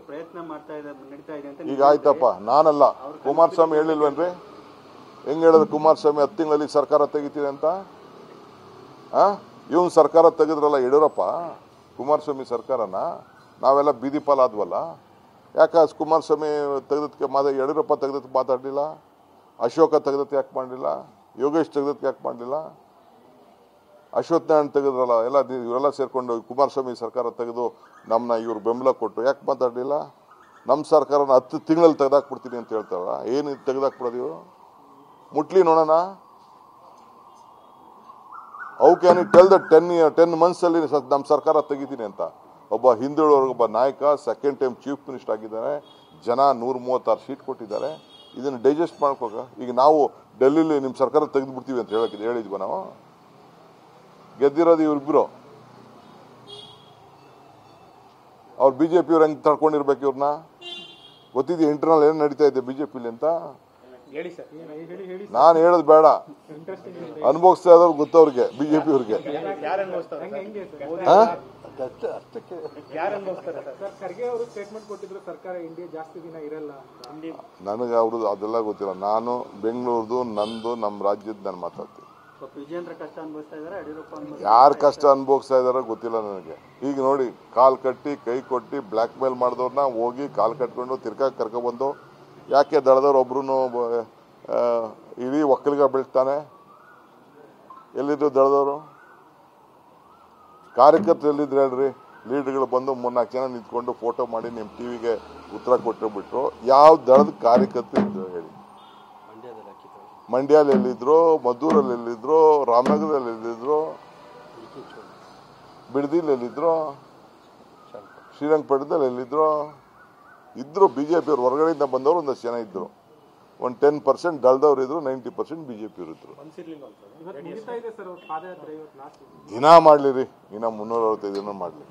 ಪ್ರಯತ್ನ ನಡೀತಾ ಇದೆ ಅಂತ ಈಗ ಆಯ್ತಪ್ಪ, ನಾನಲ್ಲ, ಕುಮಾರಸ್ವಾಮಿ ಹೇಳಿಲ್ವೇನ್ರಿ? ಹೆಂಗ್ ಹೇಳಿದ್ರು ಕುಮಾರಸ್ವಾಮಿ 10 ತಿಂಗಳಲ್ಲಿ ಸರ್ಕಾರ ತೆಗಿತೀವಿ ಅಂತ? ಇವನ್ ಸರ್ಕಾರ ತೆಗೆದ್ರಲ್ಲ ಯಡಿಯೂರಪ್ಪ, ಕುಮಾರಸ್ವಾಮಿ ಸರ್ಕಾರನ ನಾವೆಲ್ಲ ಬೀದಿ ಪಾಲಾದ್ವಲ್ಲ. ಯಾಕೆ ಕುಮಾರಸ್ವಾಮಿ ತೆಗೆದಕ್ಕೆ ಯಡಿಯೂರಪ್ಪ ತೆಗೆದಕ್ಕೆ ಮಾತಾಡಲಿಲ್ಲ? ಅಶೋಕ ತೆಗೆದಕ್ಕೆ ಯಾಕೆ ಮಾಡಲಿಲ್ಲ? ಯೋಗೇಶ್ ತೆಗೆದಕ್ಕೆ ಯಾಕೆ ಮಾಡಲಿಲ್ಲ? ಅಶ್ವತ್ಥ ನಾರಾಯಣ್ ತೆಗೆದ್ರಲ್ಲ, ಇವರೆಲ್ಲ ಸೇರ್ಕೊಂಡು ಕುಮಾರಸ್ವಾಮಿ ಸರ್ಕಾರ ತೆಗೆದು ನಮ್ಮನ್ನ ಇವ್ರು ಬೆಂಬಲ ಕೊಟ್ಟು ಯಾಕೆ ಮಾತಾಡಲಿಲ್ಲ? ನಮ್ಮ ಸರ್ಕಾರನ 10 ತಿಂಗಳಲ್ಲಿ ತೆಗೆದಾಕ್ಬಿಡ್ತೀನಿ ಅಂತ ಹೇಳ್ತಾರ. ಏನು ತೆಗೆದಾಕ್ಬಿಡೋದು ಇವರು? ಮುಟ್ಲಿ ನೋಡೋಣ. How can you tell that 10 months ಅಲ್ಲಿ ನಮ್ಮ ಸರ್ಕಾರ ತೆಗಿತೀನಿ ಅಂತ? ಒಬ್ಬ ಹಿಂದುಳಿದವರಿಗೊಬ್ಬ ನಾಯಕ, ಸೆಕೆಂಡ್ ಟೈಮ್ ಚೀಫ್ ಮಿನಿಸ್ಟರ್ ಆಗಿದ್ದಾರೆ, ಜನ 136 ಸೀಟ್ ಕೊಟ್ಟಿದ್ದಾರೆ. ಇದನ್ನು ಡೈಜೆಸ್ಟ್ ಮಾಡ್ಕೋಕ ಈಗ ನಾವು ಡೆಲ್ಲಿಲಿ ನಿಮ್ಮ ಸರ್ಕಾರ ತೆಗೆದು ಬಿಡ್ತೀವಿ ಅಂತ ಹೇಳಿದ್ವಿ. ನಾವು ಗೆದ್ದಿರೋದು ಇವ್ರಿಬ್ರು. ಅವ್ರು ಬಿಜೆಪಿ ಅವ್ರು ಹೆಂಗ್ ತಡ್ಕೊಂಡಿರ್ಬೇಕು ಇವ್ರನ್ನ? ಗೊತ್ತಿದೆ ಇಂಟರ್ನಲ್ ಏನ್ ನಡೀತಾ ಇದೆ ಬಿಜೆಪಿಲಿ ಅಂತ. ನಾನು ಹೇಳೋದು ಬೇಡ, ಅನುಭವಿಸ್ತಾ ಇರೋರು ಗೊತ್ತವ್ರಿಗೆ, ಬಿಜೆಪಿ ಅವ್ರಿಗೆ. ನನಗೆ ಅವ್ರದ್ದು ಅದೆಲ್ಲ ಗೊತ್ತಿಲ್ಲ. ನಾನು ಬೆಂಗಳೂರ್ದು ನಂದು ನಮ್ಮ ರಾಜ್ಯದ ನಾನು ಮಾತಾಡ್ತೀನಿ. ಯಾರು ಕಷ್ಟ ಅನುಭವಿಸ್ತಾ ಇದಾರೋ ಗೊತ್ತಿಲ್ಲ ನನಗೆ. ಈಗ ನೋಡಿ, ಕಾಲ್ ಕಟ್ಟಿ ಕೈ ಕೊಟ್ಟಿ ಬ್ಲ್ಯಾಕ್ ಮೇಲ್ ಮಾಡಿದವ್ರನ್ನ ಹೋಗಿ ಕಾಲ್ ಕಟ್ಕೊಂಡು ತಿರ್ಗಾ ಕರ್ಕೊಬಂದು ಯಾಕೆ ದಳದವ್ರು ಒಬ್ರು ಇಡೀ ಒಕ್ಕಲಿಗ ಬೆಳ್ತಾನೆ? ಎಲ್ಲಿದ್ರು ದಳದವರು? ಕಾರ್ಯಕರ್ತರು ಎಲ್ಲಿದ್ರು ಹೇಳ್ರಿ? ಲೀಡರ್ಗಳು ಬಂದು 3-4 ಜನ ನಿಂತ್ಕೊಂಡು ಫೋಟೋ ಮಾಡಿ ನಿಮ್ಮ ಟಿವಿಗೆ ಉತ್ತರ ಕೊಟ್ಟುಬಿಟ್ರು. ಯಾವ ದಳದ ಕಾರ್ಯಕರ್ತರು ಇದ್ರು ಹೇಳಿ? ಮಂಡ್ಯಲ್ಲಿ ಎಲ್ಲಿದ್ರು, ಮದ್ದೂರಲ್ಲಿ ಎಲ್ಲಿದ್ರು, ರಾಮನಗರದಲ್ಲಿ ಎಲ್ಲಿದ್ರು, ಬಿಡದಿಲಿ ಎಲ್ಲಿದ್ರು, ಶ್ರೀರಂಗಪಟ್ಟಣದಲ್ಲಿ ಎಲ್ಲಿದ್ರು? ಇದ್ರು ಬಿಜೆಪಿ ಅವ್ರು. ಹೊರಗಡೆಯಿಂದ ಬಂದವರು ಒಂದಷ್ಟು ಜನ ಇದ್ರು. ಒಂದು 10% ದಳದವ್ರು ಇದ್ರು, 90% ಬಿಜೆಪಿ ಅವರು ಇದ್ರು. ದಿನ ಮಾಡ್ಲಿರಿ, ಇನ್ನ 365 ದಿನ ಮಾಡ್ಲಿ.